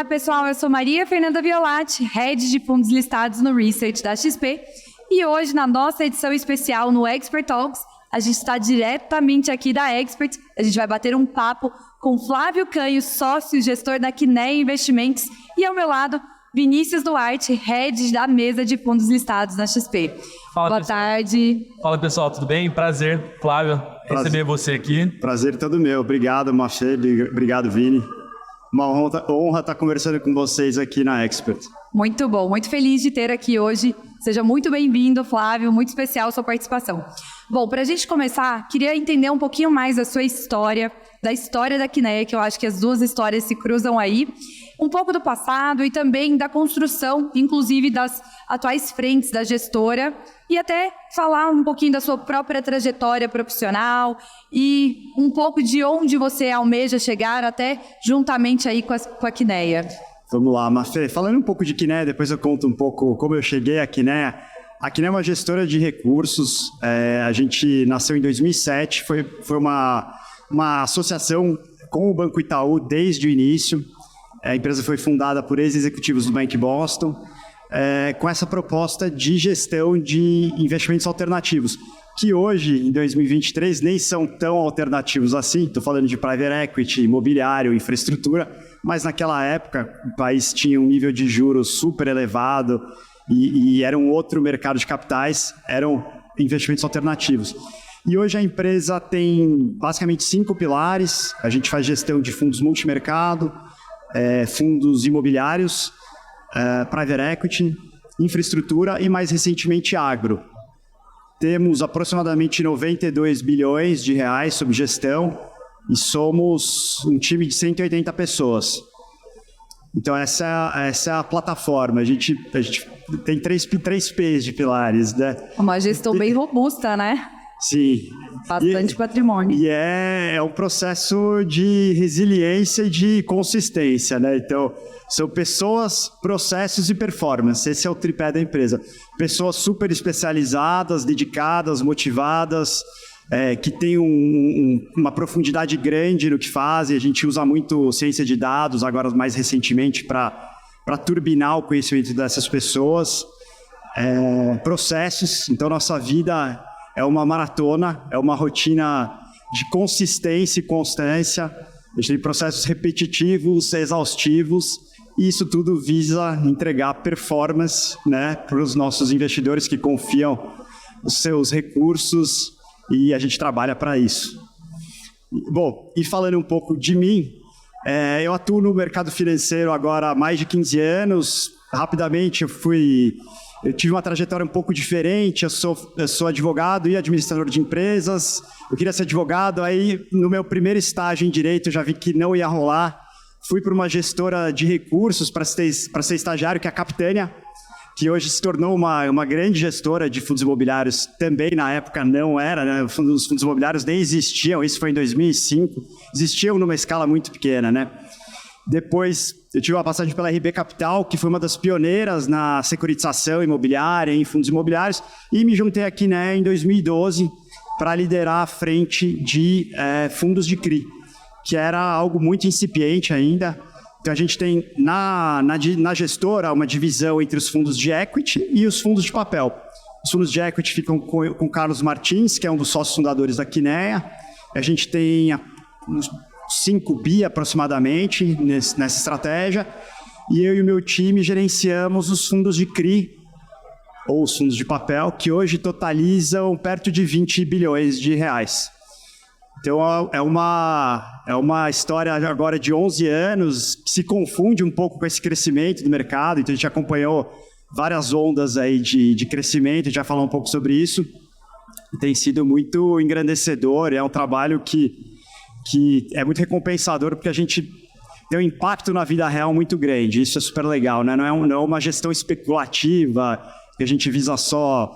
pessoal, eu sou Maria Fernanda Violatti, Head de Fundos Listados no Research da XP, e hoje, na nossa edição especial no Expert Talks, a gente está diretamente aqui da Expert. A gente vai bater um papo com Flávio Canho, sócio e gestor da Quineia Investimentos, e ao meu lado, Vinícius Duarte, Head da mesa de fundos listados na XP. Boa tarde. Fala, pessoal, tudo bem? Prazer, Flávio, receber você aqui. Prazer todo meu. Obrigado, Machê. Obrigado, Vini. Uma honra estar conversando com vocês aqui na Expert. Muito bom, muito feliz de ter aqui hoje. Seja muito bem-vindo, Flávio, muito especial a sua participação. Bom, para a gente começar, queria entender um pouquinho mais da sua história, da história da Quineia, que eu acho que as duas histórias se cruzam aí, um pouco do passado e também da construção, inclusive das atuais frentes da gestora, e até falar um pouquinho da sua própria trajetória profissional e um pouco de onde você almeja chegar até juntamente aí com a Quineia. Vamos lá, Mafê. Falando um pouco de Quineia, depois eu conto um pouco como eu cheguei à Quineia. A Quineia é uma gestora de recursos. A gente nasceu em 2007, foi uma associação com o Banco Itaú desde o início. A empresa foi fundada por ex-executivos do Bank Boston, com essa proposta de gestão de investimentos alternativos, que hoje, em 2023, nem são tão alternativos assim. Estou falando de private equity, imobiliário, infraestrutura, mas naquela época o país tinha um nível de juros super elevado e era um outro mercado de capitais, eram investimentos alternativos. E hoje a empresa tem basicamente 5 pilares. A gente faz gestão de fundos multimercado, fundos imobiliários, private equity, infraestrutura e, mais recentemente, agro. Temos aproximadamente 92 bilhões de reais sob gestão e somos um time de 180 pessoas. Então, essa é a plataforma. A gente tem três P's de pilares, né? Uma gestão bem robusta, né? Sim. Bastante patrimônio. E é um processo de resiliência e de consistência, né? Então, são pessoas, processos e performance. Esse é o tripé da empresa. Pessoas super especializadas, dedicadas, motivadas, que têm uma profundidade grande no que fazem. A gente usa muito ciência de dados, agora mais recentemente, para turbinar o conhecimento dessas pessoas. Processos. Então, nossa vida é uma maratona, é uma rotina de consistência e constância. A gente tem processos repetitivos, exaustivos, e isso tudo visa entregar performance, né, para os nossos investidores que confiam os seus recursos, e a gente trabalha para isso. Bom, e falando um pouco de mim, eu atuo no mercado financeiro agora há mais de 15 anos. Rapidamente eu tive uma trajetória um pouco diferente. Eu sou advogado e administrador de empresas. Eu queria ser advogado, aí no meu primeiro estágio em direito eu já vi que não ia rolar. Fui para uma gestora de recursos para ser estagiário, que é a Capitânia, que hoje se tornou uma grande gestora de fundos imobiliários. Também na época não era, né? Os fundos imobiliários nem existiam, isso foi em 2005. Existiam numa escala muito pequena, né? Depois, eu tive uma passagem pela RB Capital, que foi uma das pioneiras na securitização imobiliária, em fundos imobiliários, e me juntei aqui, né, em 2012 para liderar a frente de fundos de CRI, que era algo muito incipiente ainda. Então, a gente tem na gestora uma divisão entre os fundos de equity e os fundos de papel. Os fundos de equity ficam com o Carlos Martins, que é um dos sócios fundadores da Quineia. A gente tem uns 5 bi aproximadamente nessa estratégia, e eu e o meu time gerenciamos os fundos de CRI, ou os fundos de papel, que hoje totalizam perto de 20 bilhões de reais. Então é uma história agora de 11 anos, que se confunde um pouco com esse crescimento do mercado. Então a gente acompanhou várias ondas aí de crescimento, a gente vai falar um pouco sobre isso. Tem sido muito engrandecedor, é um trabalho que é muito recompensador, porque a gente tem um impacto na vida real muito grande. Isso é super legal, né? Não é uma gestão especulativa, que a gente visa só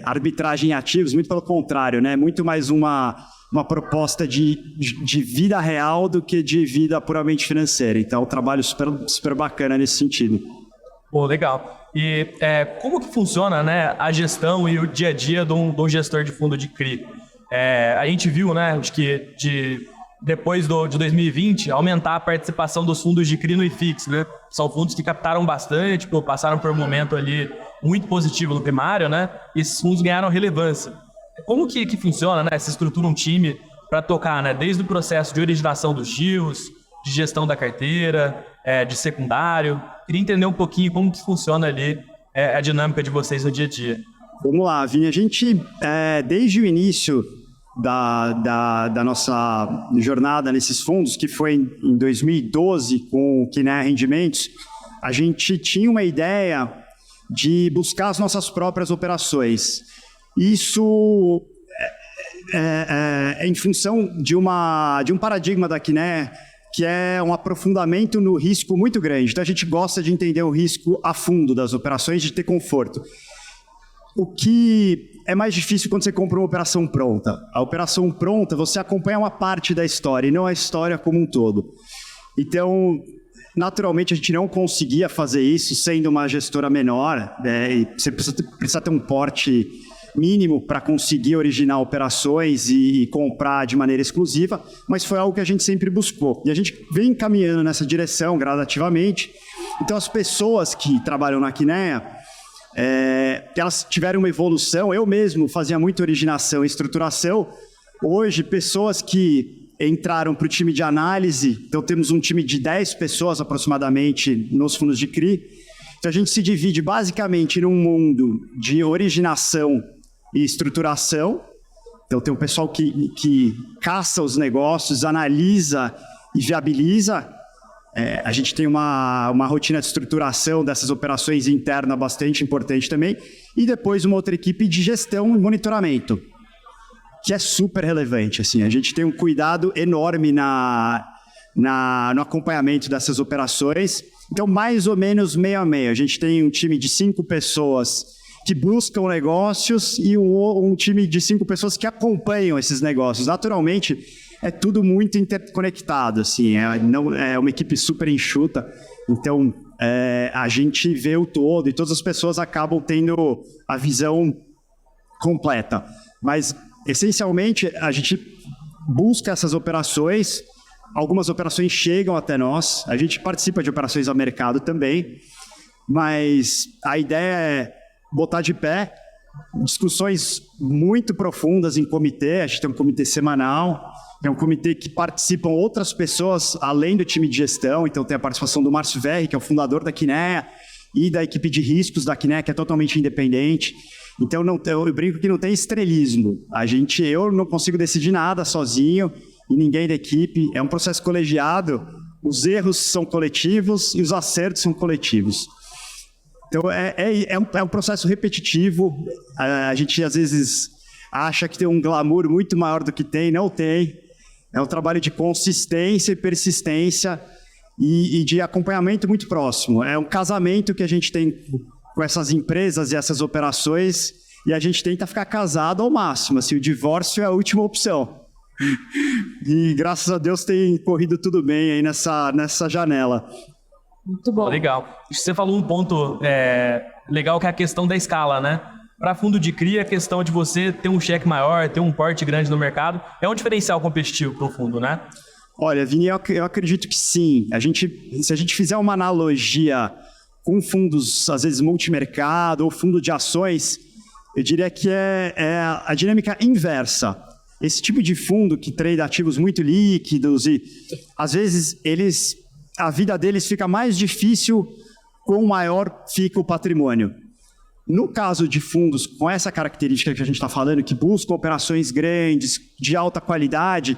arbitragem em ativos, muito pelo contrário, né? Muito mais uma proposta de vida real do que de vida puramente financeira. Então, é um trabalho super, super bacana nesse sentido. Pô, legal. E como que funciona, né, a gestão e o dia a dia de um gestor de fundo de CRI? A gente viu, né, depois de 2020, aumentar a participação dos fundos de CRI no IFIX, né? São fundos que captaram bastante, passaram por um momento ali muito positivo no primário, né? E esses fundos ganharam relevância. Como que funciona, né? Se estrutura um time para tocar, né? Desde o processo de originação dos deals, de gestão da carteira, de secundário. Queria entender um pouquinho como que funciona ali a dinâmica de vocês no dia a dia. Vamos lá, Vini. A gente, desde o início da nossa jornada nesses fundos, que foi em 2012 com o Kinea Rendimentos, a gente tinha uma ideia de buscar as nossas próprias operações. Isso em função de um paradigma da Kinea, que é um aprofundamento no risco muito grande. Então, a gente gosta de entender o risco a fundo das operações, de ter conforto. O que é mais difícil quando você compra uma operação pronta. A operação pronta, você acompanha uma parte da história, e não a história como um todo. Então, naturalmente, a gente não conseguia fazer isso sendo uma gestora menor, e você precisa ter um porte mínimo para conseguir originar operações e comprar de maneira exclusiva, mas foi algo que a gente sempre buscou. E a gente vem caminhando nessa direção gradativamente. Então, as pessoas que trabalham na Kinea, elas tiveram uma evolução. Eu mesmo fazia muita originação e estruturação. Hoje, pessoas que entraram para o time de análise, então temos um time de 10 pessoas aproximadamente nos fundos de CRI. Então, a gente se divide basicamente num mundo de originação e estruturação. Então, tem o pessoal que caça os negócios, analisa e viabiliza. A gente tem uma rotina de estruturação dessas operações interna bastante importante também. E depois uma outra equipe de gestão e monitoramento, que é super relevante. Assim. A gente tem um cuidado enorme no acompanhamento dessas operações. Então, mais ou menos meio a meio. A gente tem um time de 5 pessoas que buscam negócios e um time de 5 pessoas que acompanham esses negócios. Naturalmente, é tudo muito interconectado, assim, é uma equipe super enxuta, então a gente vê o todo e todas as pessoas acabam tendo a visão completa. Mas, essencialmente, a gente busca essas operações, algumas operações chegam até nós, a gente participa de operações ao mercado também, mas a ideia é botar de pé discussões muito profundas em comitê. A gente tem um comitê semanal, é um comitê que participam outras pessoas além do time de gestão. Então tem a participação do Márcio Verri, que é o fundador da Kinea, e da equipe de riscos da Kinea, que é totalmente independente. Então eu brinco que não tem estrelismo. Eu não consigo decidir nada sozinho e ninguém da equipe. É um processo colegiado, os erros são coletivos e os acertos são coletivos. Então, é um processo repetitivo. A gente, às vezes, acha que tem um glamour muito maior do que tem. Não tem. É um trabalho de consistência e persistência e de acompanhamento muito próximo. É um casamento que a gente tem com essas empresas e essas operações, e a gente tenta ficar casado ao máximo. Assim, o divórcio é a última opção. E, graças a Deus, tem corrido tudo bem aí nessa janela. Muito bom. Legal. Você falou um ponto legal, que é a questão da escala, né? Para fundo de CRI, a questão de você ter um cheque maior, ter um porte grande no mercado, é um diferencial competitivo para o fundo, né? Olha, Vini, eu acredito que sim. Se a gente fizer uma analogia com fundos, às vezes, multimercado ou fundo de ações, eu diria que é a dinâmica inversa. Esse tipo de fundo que trade ativos muito líquidos e, às vezes, a vida deles fica mais difícil quanto maior fica o patrimônio. No caso de fundos com essa característica que a gente está falando, que buscam operações grandes, de alta qualidade,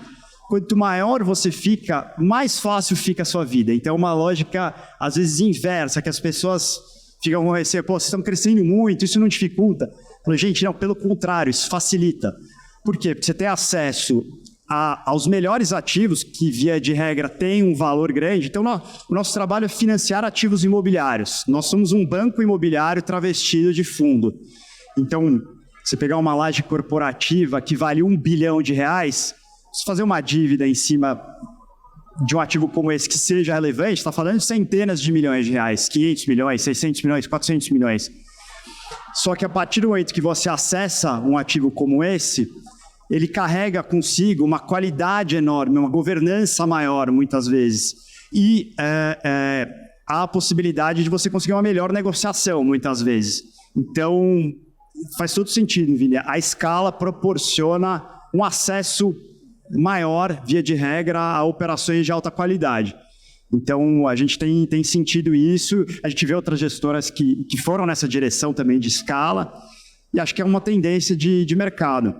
quanto maior você fica, mais fácil fica a sua vida. Então, é uma lógica, às vezes, inversa, que as pessoas ficam com receio, vocês estão crescendo muito, isso não dificulta. Falo, gente, não, pelo contrário, isso facilita. Por quê? Porque você tem acesso aos melhores ativos, que via de regra têm um valor grande. Então, o nosso trabalho é financiar ativos imobiliários. Nós somos um banco imobiliário travestido de fundo. Então, você pegar uma laje corporativa que vale R$1 bilhão, se fazer uma dívida em cima de um ativo como esse que seja relevante, está falando de centenas de milhões de reais, 500 milhões, 600 milhões, 400 milhões. Só que a partir do momento que você acessa um ativo como esse, ele carrega consigo uma qualidade enorme, uma governança maior, muitas vezes. E há a possibilidade de você conseguir uma melhor negociação, muitas vezes. Então, faz todo sentido, Vini. A escala proporciona um acesso maior, via de regra, a operações de alta qualidade. Então, a gente tem sentido isso. A gente vê outras gestoras que foram nessa direção também de escala. E acho que é uma tendência de mercado.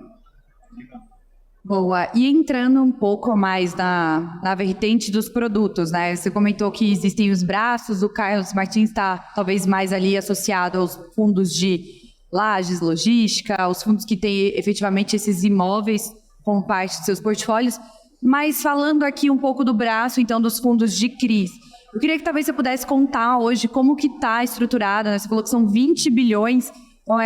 Boa. E entrando um pouco mais na vertente dos produtos, né? Você comentou que existem os braços, o Carlos Martins está talvez mais ali associado aos fundos de lajes, logística, os fundos que têm efetivamente esses imóveis como parte de seus portfólios. Mas falando aqui um pouco do braço, então, dos fundos de CRIs, eu queria que talvez você pudesse contar hoje como que está estruturado, né? Você falou que são 20 bilhões, então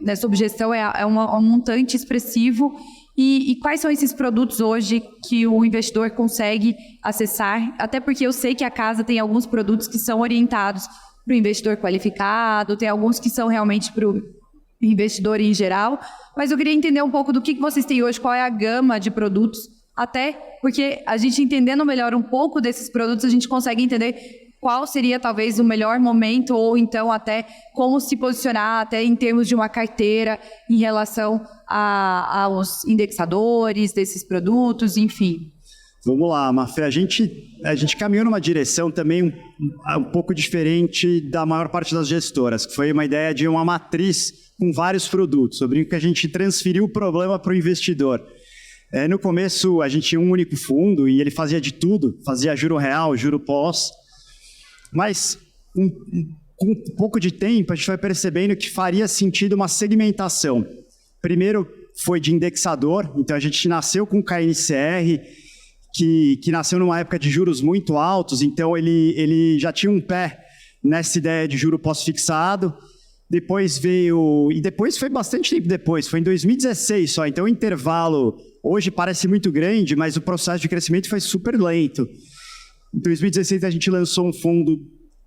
nessa objeção é um montante expressivo. E quais são esses produtos hoje que o investidor consegue acessar? Até porque eu sei que a casa tem alguns produtos que são orientados para o investidor qualificado, tem alguns que são realmente para o investidor em geral, mas eu queria entender um pouco do que vocês têm hoje, qual é a gama de produtos, até porque a gente entendendo melhor um pouco desses produtos, a gente consegue entender qual seria talvez o melhor momento ou então até como se posicionar até em termos de uma carteira em relação aos indexadores desses produtos, enfim. Vamos lá, Mafé. A gente caminhou numa direção também um pouco diferente da maior parte das gestoras, que foi uma ideia de uma matriz com vários produtos. Eu brinco que a gente transferiu o problema para o investidor. No começo, a gente tinha um único fundo e ele fazia de tudo, fazia juro real, juro pós. Mas, com um pouco de tempo, a gente vai percebendo que faria sentido uma segmentação. Primeiro, foi de indexador, então a gente nasceu com o KNCR, que nasceu numa época de juros muito altos, então ele já tinha um pé nessa ideia de juro pós-fixado. Depois foi bastante tempo depois, foi em 2016 só, então o intervalo hoje parece muito grande, mas o processo de crescimento foi super lento. Em 2016, a gente lançou um fundo,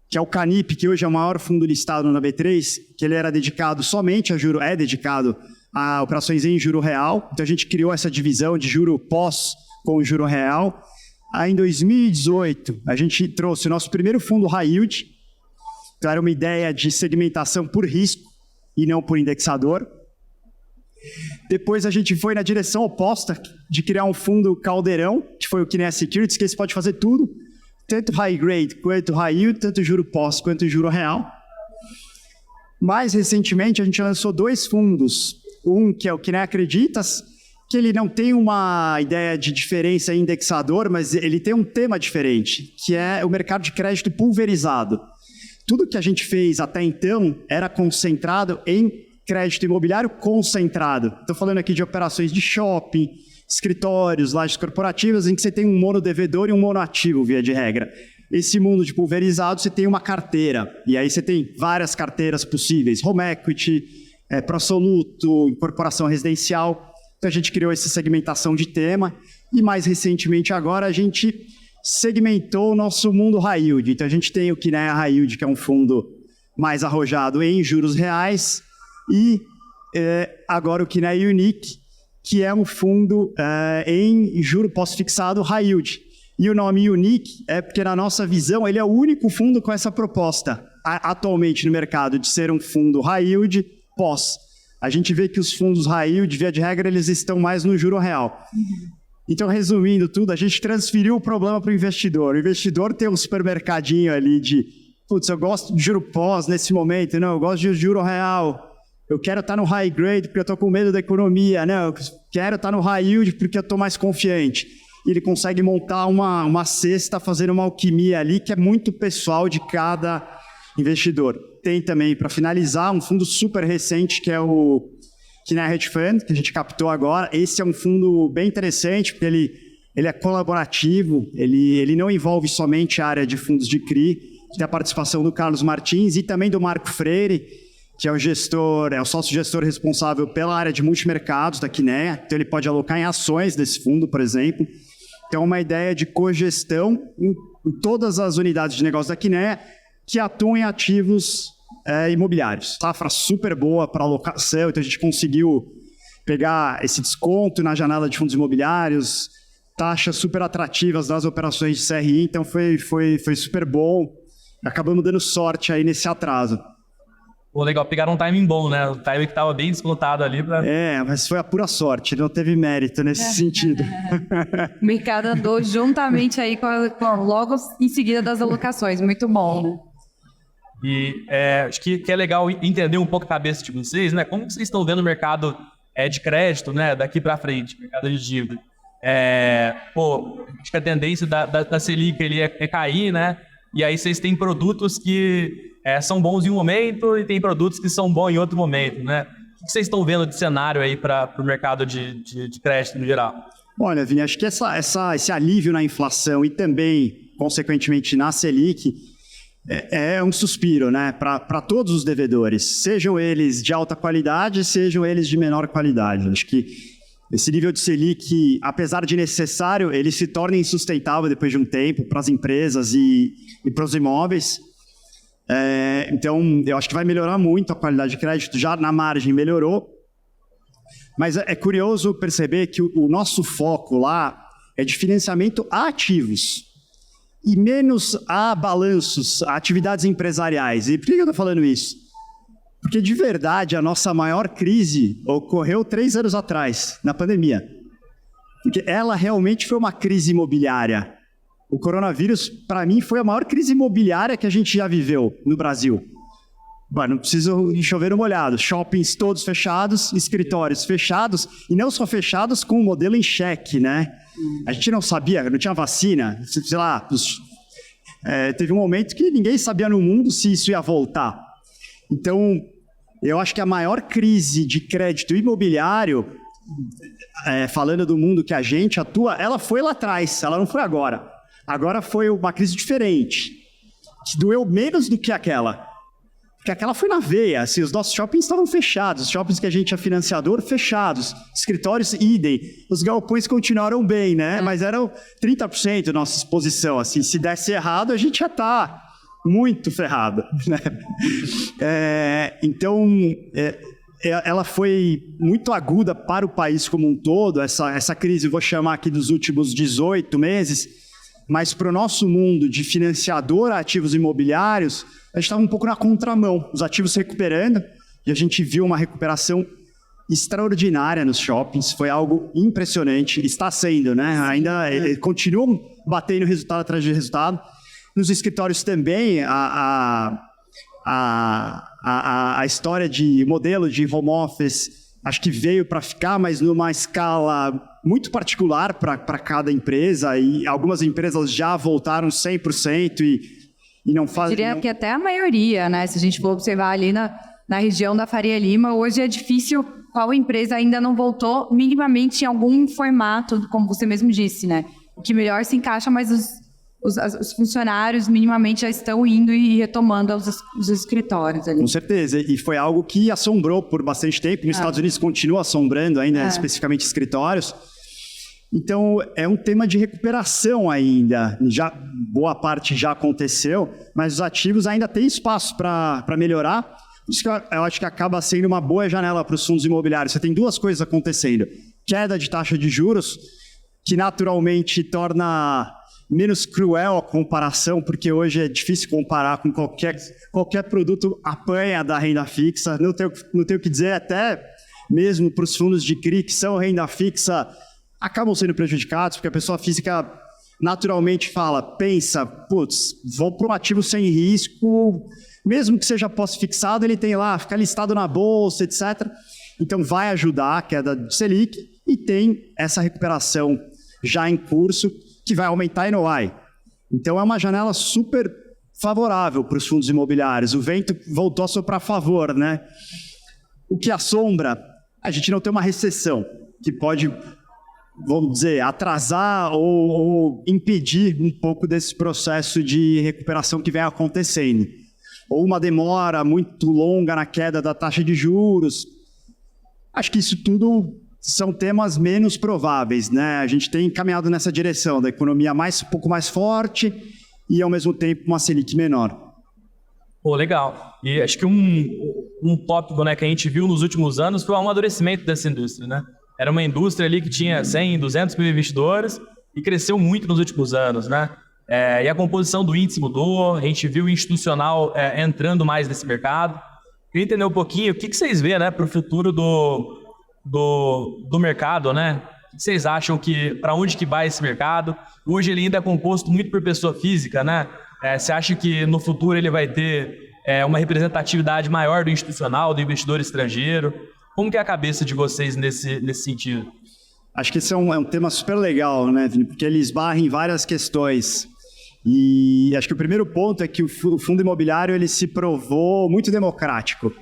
que é o Canip, que hoje é o maior fundo listado na B3, que ele era dedicado somente dedicado a operações em juro real. Então, a gente criou essa divisão de juro pós com juro real. Aí, em 2018, a gente trouxe o nosso primeiro fundo High Yield. Então, era uma ideia de segmentação por risco e não por indexador. Depois a gente foi na direção oposta de criar um fundo caldeirão, que foi o Kinea Securities, que esse pode fazer tudo, tanto high grade quanto high yield, tanto juro pós quanto juro real. Mais recentemente a gente lançou 2 fundos, um que é o Kinea Acreditas, que ele não tem uma ideia de diferença em indexador, mas ele tem um tema diferente, que é o mercado de crédito pulverizado. Tudo que a gente fez até então era concentrado em crédito imobiliário concentrado. Estou falando aqui de operações de shopping, escritórios, lajes corporativas, em que você tem um monodevedor e um monoativo, via de regra. Esse mundo de pulverizado, você tem uma carteira, e aí você tem várias carteiras possíveis, home equity, pró-soluto, incorporação residencial. Então a gente criou essa segmentação de tema, e mais recentemente agora a gente segmentou o nosso mundo high yield. Então a gente tem o Kinea High Yield, que é um fundo mais arrojado em juros reais, e agora o Kinea Unique, que é um fundo em juro pós-fixado high yield. E o nome Unique é porque, na nossa visão, ele é o único fundo com essa proposta atualmente no mercado de ser um fundo high yield pós. A gente vê que os fundos high yield, via de regra, eles estão mais no juro real. Então, resumindo tudo, a gente transferiu o problema para o investidor. O investidor tem um supermercadinho ali de, putz, eu gosto de juro pós nesse momento, não, eu gosto de juro real. Eu quero estar no high grade porque eu estou com medo da economia. Não, eu quero estar no high yield porque eu estou mais confiante. E ele consegue montar uma cesta, fazendo uma alquimia ali que é muito pessoal de cada investidor. Tem também, para finalizar, um fundo super recente que é o Kinea Hedge Fund, que a gente captou agora. Esse é um fundo bem interessante porque ele é colaborativo, ele não envolve somente a área de fundos de CRI, tem a participação do Carlos Martins e também do Marco Freire, que é o sócio-gestor responsável pela área de multimercados da Kinea. Então, ele pode alocar em ações desse fundo, por exemplo. Então, uma ideia de cogestão em todas as unidades de negócio da Kinea que atuam em ativos imobiliários. Safra super boa para alocação, então a gente conseguiu pegar esse desconto na janela de fundos imobiliários, taxas super atrativas das operações de CRI, então foi super bom. Acabamos dando sorte aí nesse atraso. Pô, legal, pegaram um timing bom, né? O timing que estava bem descontado ali. Mas foi a pura sorte, não teve mérito nesse sentido. O mercado andou juntamente aí logo em seguida das alocações, muito bom, né? E acho que é legal entender um pouco a cabeça de vocês, né? Como vocês estão vendo o mercado de crédito, né? Daqui para frente, mercado de dívida. Acho que a tendência da Selic ele é cair, né? E aí vocês têm produtos que são bons em um momento e tem produtos que são bons em outro momento, né? O que vocês estão vendo de cenário aí para o mercado de crédito no geral? Olha, Vini, acho que esse alívio na inflação e também, consequentemente, na Selic é um suspiro, né? Para todos os devedores, sejam eles de alta qualidade, sejam eles de menor qualidade. Acho que esse nível de Selic, apesar de necessário, ele se torna insustentável depois de um tempo para as empresas e para os imóveis. Então, eu acho que vai melhorar muito a qualidade de crédito. Já na margem melhorou. Mas é curioso perceber que o nosso foco lá é de financiamento a ativos e menos a balanços, a atividades empresariais. E por que eu estou falando isso? Porque, de verdade, a nossa maior crise ocorreu 3 anos atrás, na pandemia. Porque ela realmente foi uma crise imobiliária. O coronavírus, para mim, foi a maior crise imobiliária que a gente já viveu no Brasil. Não preciso chover no molhado. Shoppings todos fechados, escritórios fechados, e não só fechados com o modelo em cheque, né? A gente não sabia, não tinha vacina, sei lá. Teve um momento que ninguém sabia no mundo se isso ia voltar. Então, eu acho que a maior crise de crédito imobiliário, falando do mundo que a gente atua, ela foi lá atrás, ela não foi agora. Agora foi uma crise diferente, que doeu menos do que aquela. Porque aquela foi na veia, assim, os nossos shoppings estavam fechados, os shoppings que a gente é financiador, fechados, escritórios idem, os galpões continuaram bem, né? Mas eram 30% da nossa exposição, assim, se desse errado, a gente já está muito ferrado, né? Então, ela foi muito aguda para o país como um todo, essa crise, vou chamar aqui dos últimos 18 meses, mas para o nosso mundo de financiador a ativos imobiliários, a gente estava um pouco na contramão, os ativos recuperando, e a gente viu uma recuperação extraordinária nos shoppings, foi algo impressionante, está sendo, né? Ainda continuam batendo resultado atrás de resultado. Nos escritórios também, a história de modelo de home office, acho que veio para ficar, mas numa escala muito particular para cada empresa, e algumas empresas já voltaram 100% e não fazem... Diria que até a maioria, né? Se a gente for observar ali na região da Faria Lima, hoje é difícil, qual empresa ainda não voltou minimamente em algum formato, como você mesmo disse, né? O que melhor se encaixa, mas os funcionários minimamente já estão indo e retomando os escritórios ali. Com certeza, e foi algo que assombrou por bastante tempo. Nos Estados Unidos continua assombrando ainda, especificamente escritórios. Então, é um tema de recuperação ainda. Boa parte já aconteceu, mas os ativos ainda têm espaço para melhorar. Por isso que eu acho que acaba sendo uma boa janela para os fundos imobiliários. Você tem duas coisas acontecendo. Queda de taxa de juros, que naturalmente torna menos cruel a comparação, porque hoje é difícil comparar com qualquer produto apanha da renda fixa. Não tenho o que dizer, até mesmo para os fundos de CRI, que são renda fixa, acabam sendo prejudicados, porque a pessoa física naturalmente pensa, vou para um ativo sem risco, mesmo que seja pós-fixado, ele tem lá, fica listado na bolsa, etc. Então vai ajudar a queda de Selic e tem essa recuperação já em curso, que vai aumentar a NOI. Então é uma janela super favorável para os fundos imobiliários. O vento voltou a soprar a favor, né? O que assombra, a gente não tem uma recessão, que pode, vamos dizer, atrasar ou impedir um pouco desse processo de recuperação que vem acontecendo. Ou uma demora muito longa na queda da taxa de juros. Acho que isso tudo são temas menos prováveis, né? A gente tem caminhado nessa direção da economia um pouco mais forte e, ao mesmo tempo, uma Selic menor. Pô, legal. E acho que um tópico, né, que a gente viu nos últimos anos foi o amadurecimento dessa indústria, né? Era uma indústria ali que tinha 100, 200 mil investidores e cresceu muito nos últimos anos, né? E a composição do índice mudou, a gente viu o institucional entrando mais nesse mercado. Queria entender um pouquinho o que vocês veem, né, para o futuro do mercado, né? O que vocês acham para onde que vai esse mercado? Hoje ele ainda é composto muito por pessoa física, né? Você acha que no futuro ele vai ter uma representatividade maior do institucional, do investidor estrangeiro? Como que é a cabeça de vocês nesse sentido? Acho que esse é um tema super legal, né, Vini? Porque ele esbarra em várias questões. E acho que o primeiro ponto é que o fundo imobiliário ele se provou muito democrático,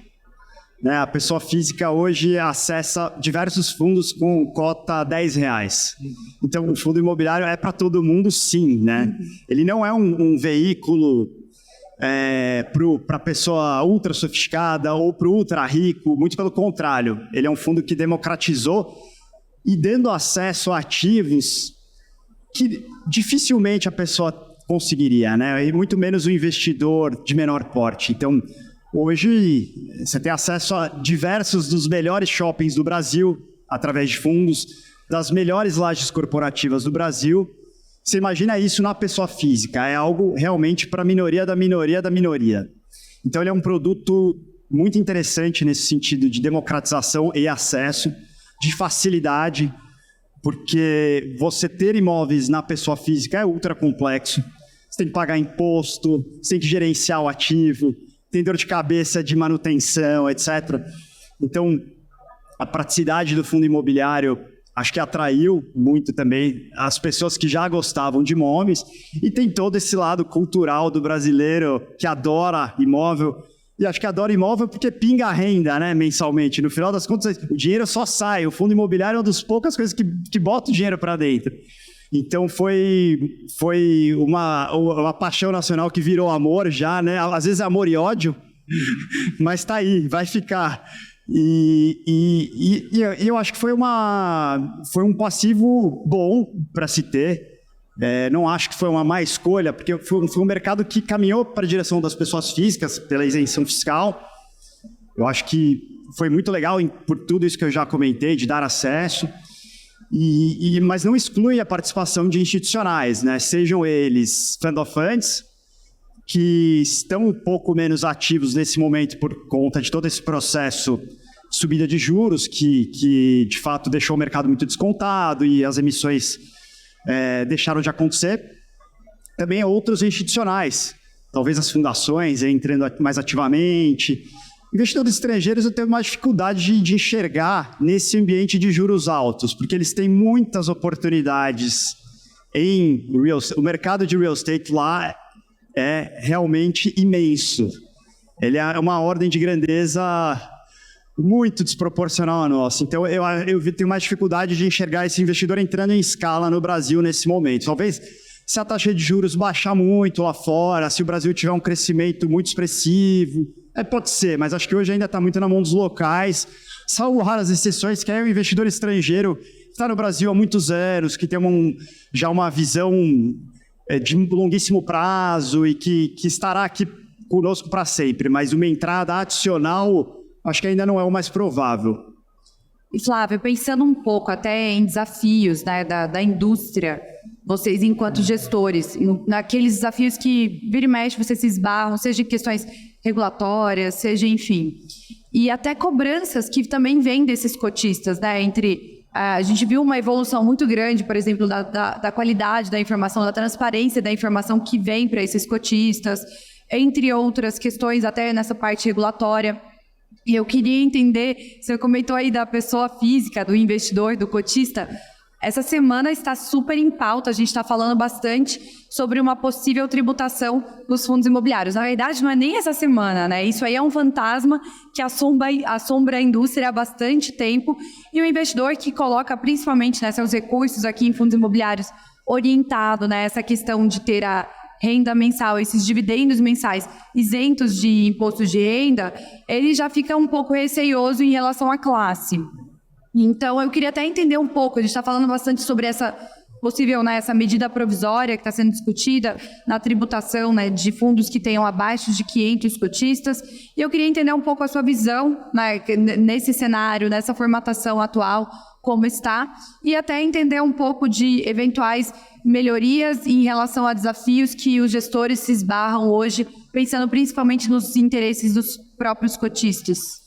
né? A pessoa física hoje acessa diversos fundos com cota R$10. Então, o fundo imobiliário é para todo mundo, sim, né? Ele não é um veículo para a pessoa ultra sofisticada ou para o ultra rico, muito pelo contrário. Ele é um fundo que democratizou e dando acesso a ativos que dificilmente a pessoa conseguiria, né? E muito menos o investidor de menor porte. Então, hoje, você tem acesso a diversos dos melhores shoppings do Brasil, através de fundos, das melhores lajes corporativas do Brasil. Você imagina isso na pessoa física, é algo realmente para a minoria da minoria da minoria. Então, ele é um produto muito interessante nesse sentido de democratização e acesso, de facilidade, porque você ter imóveis na pessoa física é ultra complexo. Você tem que pagar imposto, você tem que gerenciar o ativo, tem dor de cabeça de manutenção, etc. Então, a praticidade do fundo imobiliário acho que atraiu muito também as pessoas que já gostavam de imóveis e tem todo esse lado cultural do brasileiro que adora imóvel e acho que adora imóvel porque pinga a renda, né, mensalmente. No final das contas, o dinheiro só sai. O fundo imobiliário é uma das poucas coisas que bota o dinheiro para dentro. Então foi uma paixão nacional que virou amor já, né? Às vezes é amor e ódio, mas tá aí, vai ficar. E eu acho que foi um passivo bom para se ter. Não acho que foi uma má escolha, porque foi um mercado que caminhou para a direção das pessoas físicas pela isenção fiscal. Eu acho que foi muito legal por tudo isso que eu já comentei, de dar acesso. Mas não exclui a participação de institucionais, né? Sejam eles fund of funds, que estão um pouco menos ativos nesse momento por conta de todo esse processo de subida de juros, que de fato deixou o mercado muito descontado e as emissões deixaram de acontecer. Também outros institucionais, talvez as fundações entrando mais ativamente. Investidores estrangeiros eu tenho mais dificuldade de enxergar nesse ambiente de juros altos, porque eles têm muitas oportunidades em real estate. O mercado de real estate lá é realmente imenso. Ele é uma ordem de grandeza muito desproporcional à nossa. Então, eu tenho mais dificuldade de enxergar esse investidor entrando em escala no Brasil nesse momento. Talvez se a taxa de juros baixar muito lá fora, se o Brasil tiver um crescimento muito expressivo, pode ser, mas acho que hoje ainda está muito na mão dos locais, salvo raras exceções, que é o investidor estrangeiro que está no Brasil há muitos anos, que tem já uma visão de longuíssimo prazo e que estará aqui conosco para sempre, mas uma entrada adicional acho que ainda não é o mais provável. E Flávio, pensando um pouco até em desafios, né, da indústria, vocês enquanto gestores, naqueles desafios que vira e mexe vocês se esbarram, seja em questões regulatórias, seja enfim, e até cobranças que também vêm desses cotistas, né, a gente viu uma evolução muito grande, por exemplo, da qualidade da informação, da transparência da informação que vem para esses cotistas, entre outras questões até nessa parte regulatória. E eu queria entender, você comentou aí da pessoa física, do investidor, do cotista. Essa semana está super em pauta, a gente está falando bastante sobre uma possível tributação dos fundos imobiliários. Na verdade, não é nem essa semana, né? Isso aí é um fantasma que assombra a indústria há bastante tempo. E o investidor que coloca principalmente, né, seus recursos aqui em fundos imobiliários orientado, né, essa questão de ter a renda mensal, esses dividendos mensais isentos de imposto de renda, ele já fica um pouco receioso em relação à classe. Então, eu queria até entender um pouco, a gente está falando bastante sobre essa possível, né, essa medida provisória que está sendo discutida na tributação, né, de fundos que tenham abaixo de 500 cotistas. E eu queria entender um pouco a sua visão, né, nesse cenário, nessa formatação atual, como está, e até entender um pouco de eventuais melhorias em relação a desafios que os gestores se esbarram hoje, pensando principalmente nos interesses dos próprios cotistas.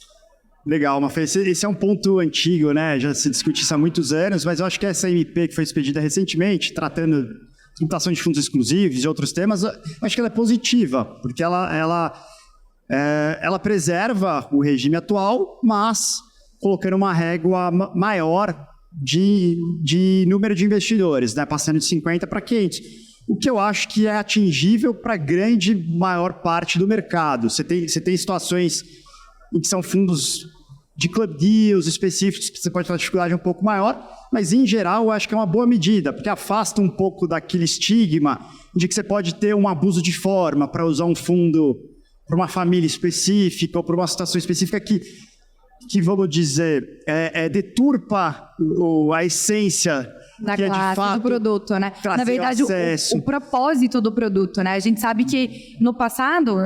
Legal, Mafê. Esse é um ponto antigo, né? Já se discute isso há muitos anos, mas eu acho que essa MP que foi expedida recentemente, tratando tributação de fundos exclusivos e outros temas, eu acho que ela é positiva, porque ela preserva o regime atual, mas colocando uma régua maior de número de investidores, né? Passando de 50 para 500. O que eu acho que é atingível para a grande maior parte do mercado. Você tem situações em que são fundos de club deals específicos que você pode ter uma dificuldade um pouco maior, mas em geral eu acho que é uma boa medida, porque afasta um pouco daquele estigma de que você pode ter um abuso de forma para usar um fundo para uma família específica ou para uma situação específica que vamos dizer, deturpa a essência da que é classe de fato do produto, né? Na verdade, o propósito do produto, né? A gente sabe que no passado,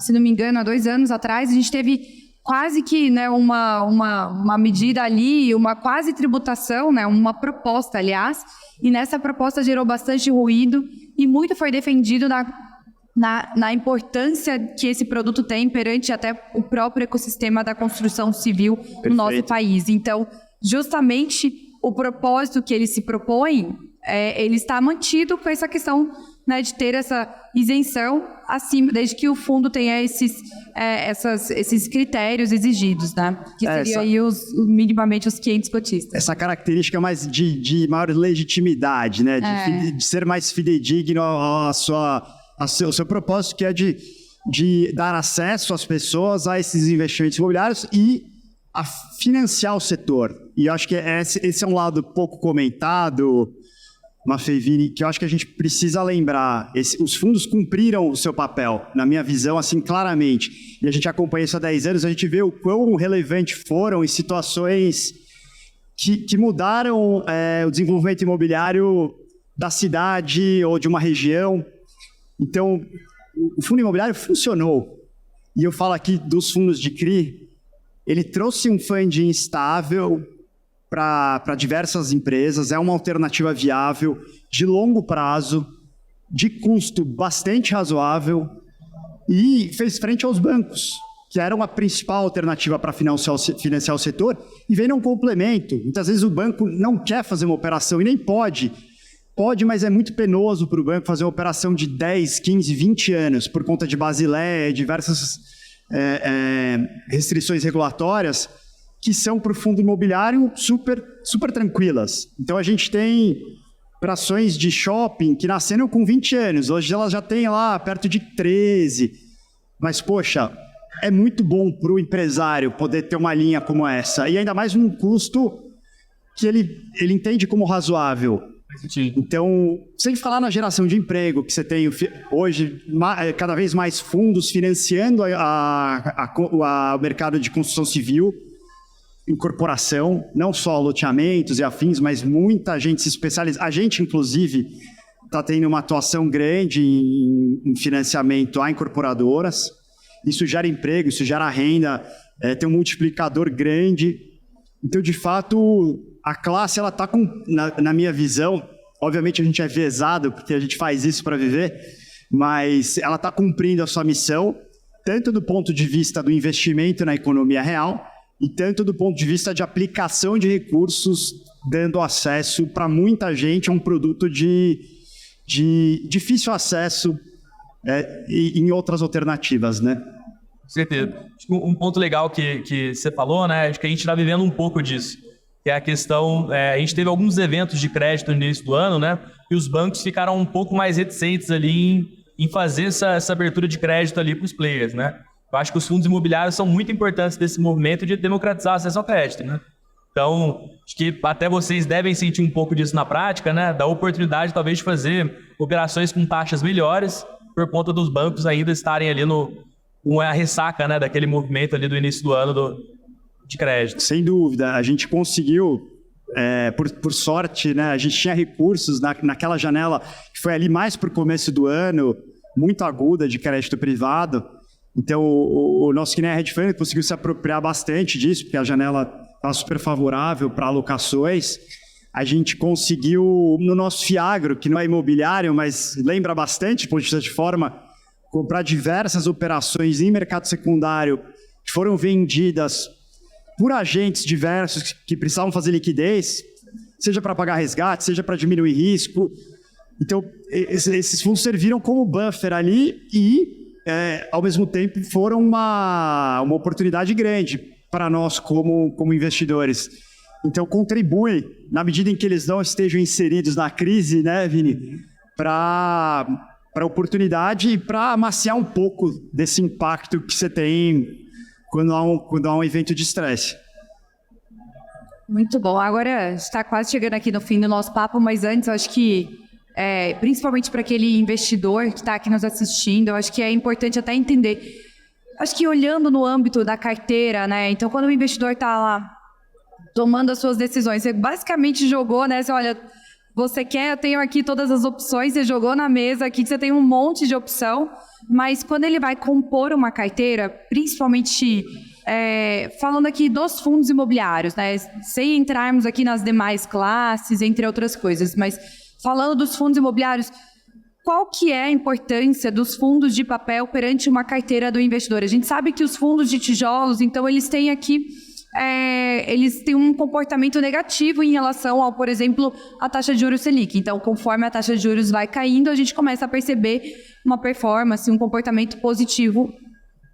se não me engano, há 2 anos atrás, a gente teve quase que, né, uma medida ali, uma quase tributação, né, uma proposta, aliás, e nessa proposta gerou bastante ruído e muito foi defendido na importância que esse produto tem perante até o próprio ecossistema da construção civil no nosso país. Então, justamente o propósito que ele se propõe, ele está mantido com essa questão, né, de ter essa isenção acima, desde que o fundo tenha esses critérios exigidos, né? Que seria aí minimamente os 500 cotistas. Essa característica mais de maior legitimidade, né? De ser mais fidedigno ao seu propósito, que é de dar acesso às pessoas a esses investimentos imobiliários e a financiar o setor. E eu acho que esse é um lado pouco comentado, Mafevini, que eu acho que a gente precisa lembrar. Os fundos cumpriram o seu papel, na minha visão, assim, claramente. E a gente acompanha isso há 10 anos, a gente vê o quão relevante foram em situações que mudaram o desenvolvimento imobiliário da cidade ou de uma região. Então, o fundo imobiliário funcionou. E eu falo aqui dos fundos de CRI, ele trouxe um funding estável para diversas empresas, é uma alternativa viável, de longo prazo, de custo bastante razoável e fez frente aos bancos, que eram a principal alternativa para financiar o setor, e vem num complemento. Muitas vezes o banco não quer fazer uma operação e nem pode. Pode, mas é muito penoso para o banco fazer uma operação de 10, 15, 20 anos, por conta de Basileia, diversas restrições regulatórias, que são para o fundo imobiliário super, super tranquilas. Então a gente tem operações de shopping que nasceram com 20 anos, hoje elas já têm lá perto de 13. Mas, poxa, é muito bom para o empresário poder ter uma linha como essa, e ainda mais num custo que ele entende como razoável. Então, sem falar na geração de emprego, que você tem hoje cada vez mais fundos financiando o mercado de construção civil, incorporação, não só loteamentos e afins, mas muita gente se especializa. A gente, inclusive, está tendo uma atuação grande em financiamento a incorporadoras. Isso gera emprego, isso gera renda, tem um multiplicador grande. Então, de fato, a classe, ela está com, na minha visão, obviamente a gente é vezado, porque a gente faz isso para viver, mas ela está cumprindo a sua missão, tanto do ponto de vista do investimento na economia real, e tanto do ponto de vista de aplicação de recursos, dando acesso para muita gente a um produto de difícil acesso em outras alternativas, né? Com certeza. Um ponto legal que você falou, né? Acho que a gente está vivendo um pouco disso, que é a questão... a gente teve alguns eventos de crédito no início do ano, né? E os bancos ficaram um pouco mais reticentes ali em fazer essa abertura de crédito ali para os players, né? Eu acho que os fundos imobiliários são muito importantes nesse movimento de democratizar o acesso ao crédito, né? Então, acho que até vocês devem sentir um pouco disso na prática, né? Da oportunidade, talvez, de fazer operações com taxas melhores por conta dos bancos ainda estarem ali com a ressaca, né? Daquele movimento ali do início do ano de crédito. Sem dúvida. A gente conseguiu, por sorte, né, a gente tinha recursos naquela janela que foi ali mais para o começo do ano, muito aguda de crédito privado. Então, o nosso Kinea Hedge Fund conseguiu se apropriar bastante disso, porque a janela está super favorável para alocações. A gente conseguiu, no nosso Fiagro, que não é imobiliário, mas lembra bastante, por de forma, comprar diversas operações em mercado secundário que foram vendidas por agentes diversos que precisavam fazer liquidez, seja para pagar resgate, seja para diminuir risco. Então, esses fundos serviram como buffer ali e, ao mesmo tempo, foram uma oportunidade grande para nós como investidores. Então, contribui, na medida em que eles não estejam inseridos na crise, né, Vini, para a oportunidade e para amaciar um pouco desse impacto que você tem quando há um evento de estresse. Muito bom. Agora, está quase chegando aqui no fim do nosso papo, mas antes, eu acho que, principalmente para aquele investidor que está aqui nos assistindo, eu acho que é importante até entender. Acho que olhando no âmbito da carteira, né? Então, quando o investidor está lá tomando as suas decisões, você basicamente jogou, né? Você, olha, você quer, eu tenho aqui todas as opções, você jogou na mesa aqui, que você tem um monte de opção, mas quando ele vai compor uma carteira, principalmente falando aqui dos fundos imobiliários, né? Sem entrarmos aqui nas demais classes, entre outras coisas, mas falando dos fundos imobiliários, qual que é a importância dos fundos de papel perante uma carteira do investidor? A gente sabe que os fundos de tijolos, então, eles têm aqui eles têm um comportamento negativo em relação ao, por exemplo, a taxa de juros Selic. Então, conforme a taxa de juros vai caindo, a gente começa a perceber uma performance, um comportamento positivo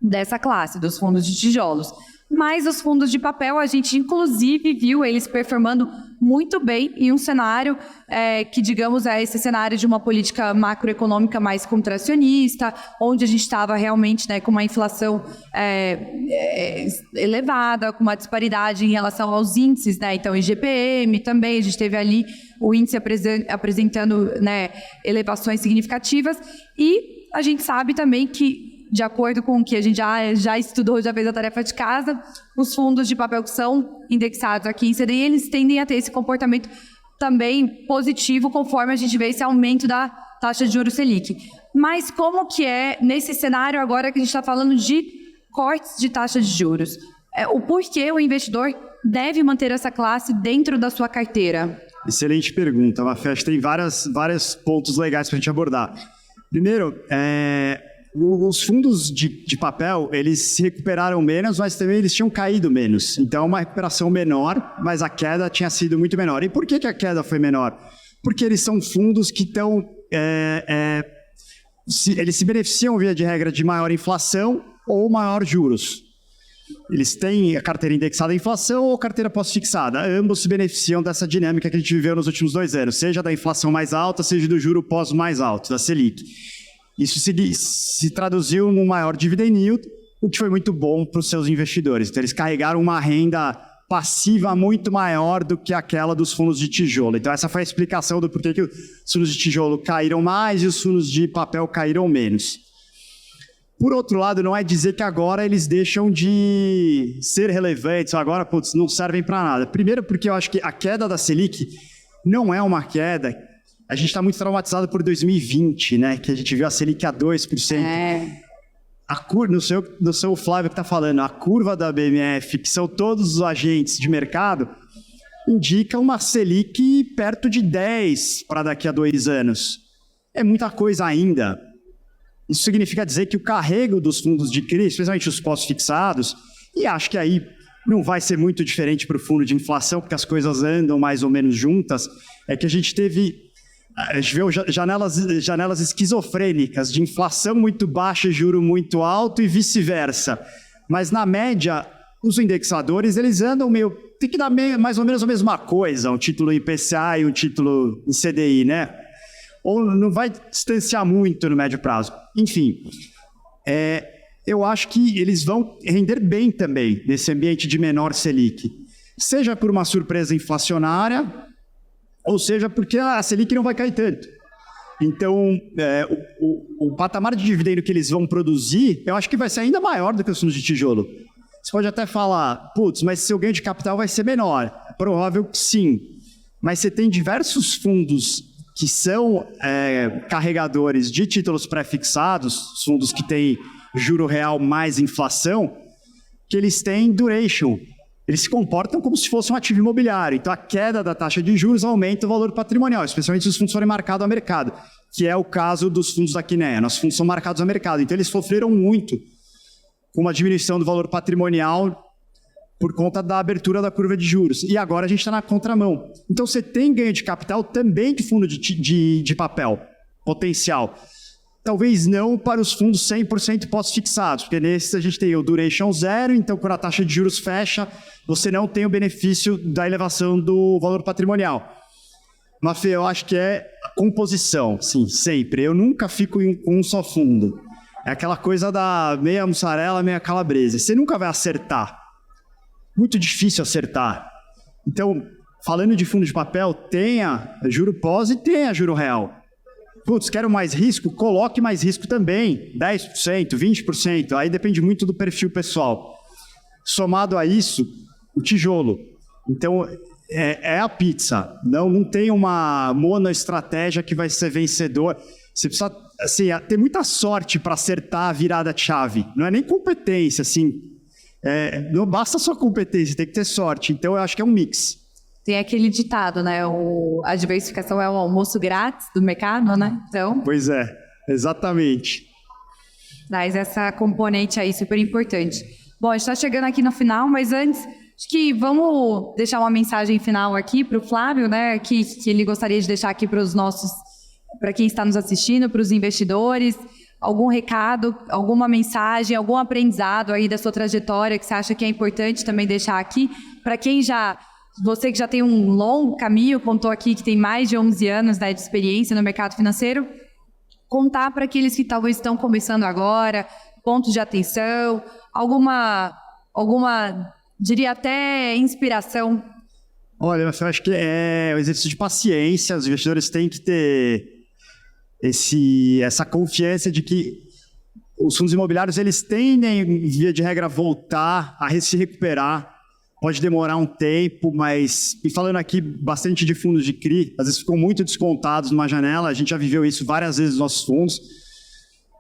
dessa classe, dos fundos de tijolos. Mas os fundos de papel, a gente inclusive viu eles performando muito bem em um cenário que, digamos, é esse cenário de uma política macroeconômica mais contracionista, onde a gente estava realmente, né, com uma inflação elevada, com uma disparidade em relação aos índices, né? Então, IGPM também, a gente teve ali o índice apresentando, né, elevações significativas, e a gente sabe também que, de acordo com o que a gente já estudou, já fez a tarefa de casa, os fundos de papel que são indexados aqui em CDI, eles tendem a ter esse comportamento também positivo, conforme a gente vê esse aumento da taxa de juros Selic. Mas como que é nesse cenário agora que a gente está falando de cortes de taxa de juros? O porquê o investidor deve manter essa classe dentro da sua carteira? Excelente pergunta, Mafé. Acho que tem vários pontos legais para a gente abordar. Primeiro, os fundos de papel, eles se recuperaram menos, mas também eles tinham caído menos. Então, uma recuperação menor, mas a queda tinha sido muito menor. E por que a queda foi menor? Porque eles são fundos que estão... eles se beneficiam, via de regra, de maior inflação ou maior juros. Eles têm a carteira indexada à inflação ou carteira pós-fixada. Ambos se beneficiam dessa dinâmica que a gente viveu nos últimos 2 anos, seja da inflação mais alta, seja do juro pós mais alto, da Selic. Isso se traduziu num maior dividend yield, o que foi muito bom para os seus investidores. Então, eles carregaram uma renda passiva muito maior do que aquela dos fundos de tijolo. Então, essa foi a explicação do porquê que os fundos de tijolo caíram mais e os fundos de papel caíram menos. Por outro lado, não é dizer que agora eles deixam de ser relevantes, ou agora, não servem para nada. Primeiro, porque eu acho que a queda da Selic não é uma queda... A gente está muito traumatizado por 2020, né? Que a gente viu a Selic a 2%. A curva, no seu Flávio que está falando, a curva da BMF, que são todos os agentes de mercado, indica uma Selic perto de 10 para daqui a 2 anos. É muita coisa ainda. Isso significa dizer que o carrego dos fundos de crise, especialmente os pós-fixados, e acho que aí não vai ser muito diferente para o fundo de inflação, porque as coisas andam mais ou menos juntas, é que a gente viu janelas esquizofrênicas, de inflação muito baixa, juro muito alto e vice-versa. Mas, na média, os indexadores, eles andam tem que dar mais ou menos a mesma coisa, um título em IPCA e um título em CDI, né? Ou não vai distanciar muito no médio prazo. Enfim, eu acho que eles vão render bem também nesse ambiente de menor Selic. Seja por uma surpresa inflacionária, ou seja, porque a Selic não vai cair tanto. Então, o patamar de dividendo que eles vão produzir, eu acho que vai ser ainda maior do que os fundos de tijolo. Você pode até falar, mas seu ganho de capital vai ser menor. É provável que sim. mas você tem diversos fundos que são carregadores de títulos pré-fixados, fundos que têm juro real mais inflação, que eles têm duration. Eles se comportam como se fosse um ativo imobiliário. Então, a queda da taxa de juros aumenta o valor patrimonial, especialmente se os fundos forem marcados a mercado, que é o caso dos fundos da Kinea. Nossos fundos são marcados a mercado. Então, eles sofreram muito com uma diminuição do valor patrimonial por conta da abertura da curva de juros. E agora a gente está na contramão. Então, você tem ganho de capital também de fundo de papel potencial. Talvez não para os fundos 100% pós-fixados, porque nesses a gente tem o duration zero, então quando a taxa de juros fecha, você não tem o benefício da elevação do valor patrimonial. Mas, Fê, eu acho que é a composição, sim, sempre. Eu nunca fico com um só fundo. É aquela coisa da meia mussarela, meia calabresa. Você nunca vai acertar. Muito difícil acertar. Então, falando de fundo de papel, tenha juro pós e tenha juro real. Putz, quero mais risco? Coloque mais risco também. 10%, 20%. Aí depende muito do perfil pessoal. Somado a isso, o tijolo. Então, é a pizza. Não tem uma monoestratégia que vai ser vencedor. Você precisa assim, ter muita sorte para acertar a virada de chave. Não é nem competência, assim. Não basta só competência, tem que ter sorte. Então, eu acho que é um mix. Tem aquele ditado, né? A diversificação é o almoço grátis do mercado, né? Então, pois é, exatamente. Traz essa componente aí super importante. Bom, a gente está chegando aqui no final, mas antes, acho que vamos deixar uma mensagem final aqui para o Flávio, né? Que ele gostaria de deixar aqui para quem está nos assistindo, para os investidores. Algum recado, alguma mensagem, algum aprendizado aí da sua trajetória que você acha que é importante também deixar aqui para quem você que já tem um longo caminho, contou aqui que tem mais de 11 anos, né, de experiência no mercado financeiro, contar para aqueles que talvez estão começando agora, pontos de atenção, alguma, diria até inspiração. Olha, eu acho que é o exercício de paciência, os investidores têm que ter essa confiança de que os fundos imobiliários eles tendem, via de regra, voltar a se recuperar. Pode demorar um tempo, mas... E falando aqui bastante de fundos de CRI, às vezes ficam muito descontados numa janela, a gente já viveu isso várias vezes nos nossos fundos,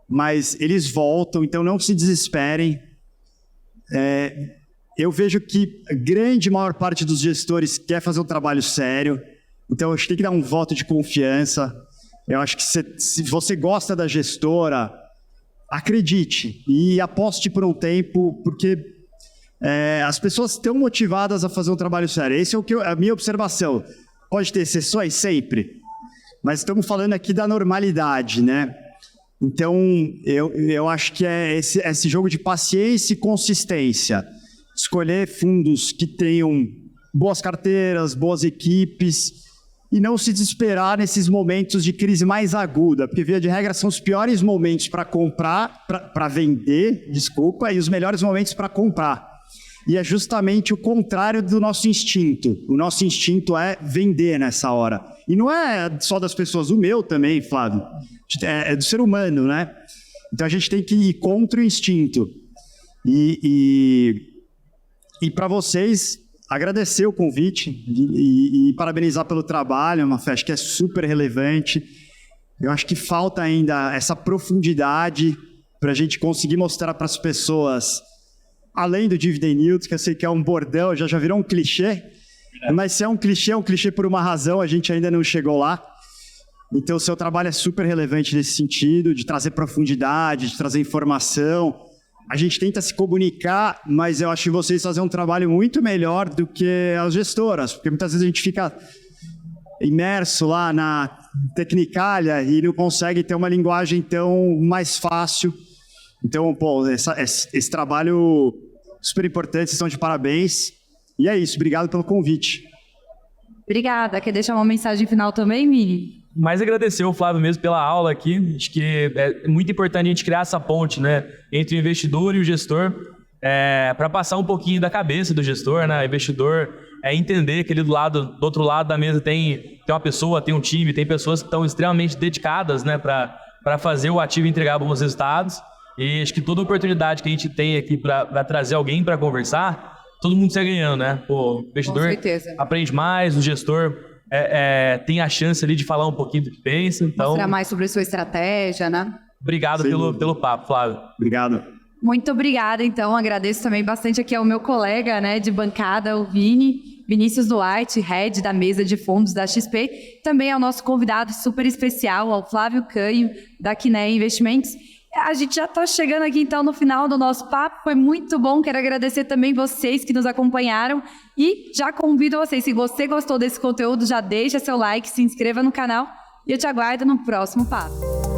mas eles voltam, então não se desesperem. Eu vejo que a maior parte dos gestores quer fazer um trabalho sério, então eu acho que tem que dar um voto de confiança. Eu acho que se você gosta da gestora, acredite e aposte por um tempo, porque... as pessoas estão motivadas a fazer um trabalho sério. Essa é a minha observação. Pode ter exceções sempre, mas estamos falando aqui da normalidade, né? Então, eu acho que é esse jogo de paciência e consistência. Escolher fundos que tenham boas carteiras, boas equipes e não se desesperar nesses momentos de crise mais aguda, porque, via de regra, são os piores momentos para comprar, para vender, desculpa, e os melhores momentos para comprar. E é justamente o contrário do nosso instinto. O nosso instinto é vender nessa hora. E não é só das pessoas, o meu também, Flávio. É do ser humano, né? Então a gente tem que ir contra o instinto. E para vocês, agradecer o convite e parabenizar pelo trabalho, uma festa que é super relevante. Eu acho que falta ainda essa profundidade para a gente conseguir mostrar para as pessoas... Além do dividend yield, que eu sei que é um bordão, já virou um clichê, mas se é um clichê por uma razão, a gente ainda não chegou lá. Então, o seu trabalho é super relevante nesse sentido, de trazer profundidade, de trazer informação. A gente tenta se comunicar, mas eu acho que vocês fazem um trabalho muito melhor do que as gestoras, porque muitas vezes a gente fica imerso lá na tecnicalha e não consegue ter uma linguagem tão mais fácil. Então, esse trabalho super importante, vocês estão de parabéns. E é isso, obrigado pelo convite. Obrigada. Quer deixar uma mensagem final também, Miri? Mais agradecer ao Flávio mesmo pela aula aqui. Acho que é muito importante a gente criar essa ponte, né, entre o investidor e o gestor, para passar um pouquinho da cabeça do gestor, né? O investidor entender que ali do outro lado da mesa tem uma pessoa, tem um time, tem pessoas que estão extremamente dedicadas, né, para fazer o ativo entregar bons resultados. E acho que toda oportunidade que a gente tem aqui para trazer alguém para conversar, todo mundo sai ganhando, né? O investidor aprende mais, o gestor tem a chance ali de falar um pouquinho do que pensa. Então, mostrar mais sobre a sua estratégia, né? Obrigado pelo papo, Flávio. Obrigado. Muito obrigada, então. Agradeço também bastante aqui ao meu colega, né, de bancada, o Vinícius Duarte, head da mesa de fundos da XP. Também ao nosso convidado super especial, ao Flávio Canho, da Quineia Investimentos. A gente já está chegando aqui, então, no final do nosso papo. Foi muito bom. Quero agradecer também vocês que nos acompanharam. E já convido vocês, se você gostou desse conteúdo, já deixa seu like, se inscreva no canal. E eu te aguardo no próximo papo.